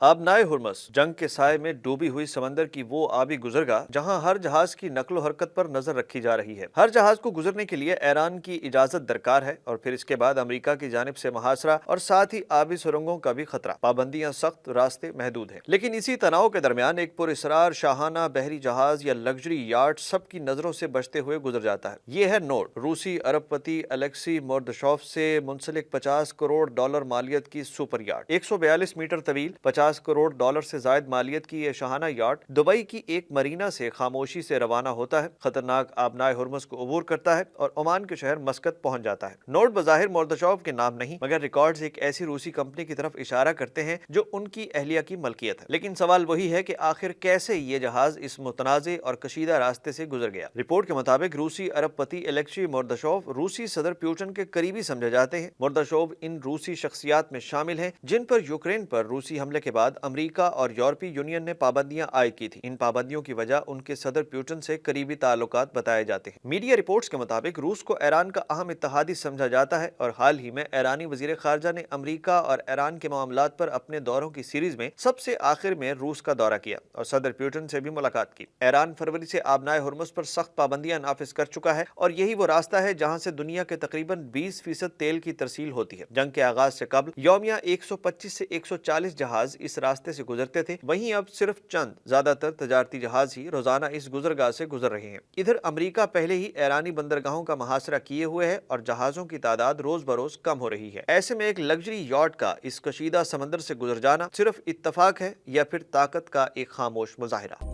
आबनाए Hormuz जंग के साए में डूबी हुई समंदर की वो आबी गुजरगाह जहां हर जहाज की नकलो हरकत पर नजर रखी जा रही है। हर जहाज को गुजरने के लिए ईरान की इजाजत दरकार है और फिर इसके बाद अमेरिका की जानिब से मुहासरा और साथ ही आबी सुरंगों का भी खतरा। पाबंदियां सख्त, रास्ते महदूद हैं, लेकिन इसी तनाव के दरमियान एक पुरअसरार शाहाना बहरी जहाज या लग्जरी यार्ड सबकी नजरों से बचते हुए गुजर जाता है। ये है नोड, रूसी अरबपति अलेक्सी मोर्दशोव से मुंसलिक $50 करोड़ मालियत की सुपर यार्ड। 142 मीटर तवील, $50 करोड़ से जायद मालियत की यह शाहाना यार्ड दुबई की एक मरीना से खामोशी से रवाना होता है, खतरनाक आबनाए हुर्मुस को अबूर करता है और ओमान के शहर मस्कत पहुंच जाता है। नोट बज़ाहिर मोर्दशोव के नाम नहीं, मगर रिकॉर्ड्स एक ऐसी रूसी कंपनी की तरफ इशारा करते हैं जो उनकी अहलिया की मलकियत है। लेकिन सवाल वही है कि आखिर कैसे ये जहाज इस मुतनाज़े और कशीदा रास्ते से गुजर गया। रिपोर्ट के मुताबिक रूसी अरबपति अलेक्सी मोर्दशोव रूसी सदर प्यूटन के करीबी समझे जाते हैं। मोर्दशोव इन रूसी शख्सियात में शामिल हैं जिन पर यूक्रेन पर रूसी हमले के बाद अमेरिका और यूरोपीय यूनियन ने पाबंदियां आयद की थी। इन पाबंदियों की वजह उनके सदर प्यूटन से करीबी ताल्लुकात बताए जाते हैं। मीडिया रिपोर्ट्स के मुताबिक रूस को ईरान का अहम इत्तेहादी समझा जाता है और हाल ही में ईरानी वजीर खारजा ने अमेरिका और ईरान के मामलात पर अपने दौरों की सीरीज में सबसे आखिर में रूस का दौरा किया और सदर प्यूटन से भी मुलाकात की। ईरान फरवरी से आबनाए हुर्मुस पर सख्त पाबंदियां नाफिज कर चुका है और यही वो रास्ता है जहां से दुनिया के तकरीबन 20% तेल की तरसील होती है। जंग के आगाज से कबल यौमिया 125 से 140 जहाज इस रास्ते से गुजरते थे, वहीं अब सिर्फ चंद, ज्यादातर तजारती जहाज ही रोजाना इस गुजरगाह से गुजर रहे हैं। इधर अमेरिका पहले ही ईरानी बंदरगाहों का मुहासरा किए हुए है और जहाजों की तादाद रोज बरोज कम हो रही है। ऐसे में एक लग्जरी यॉट का इस कशीदा समंदर से गुजर जाना सिर्फ इत्तफाक है या फिर ताकत का एक खामोश मुजाहिरा।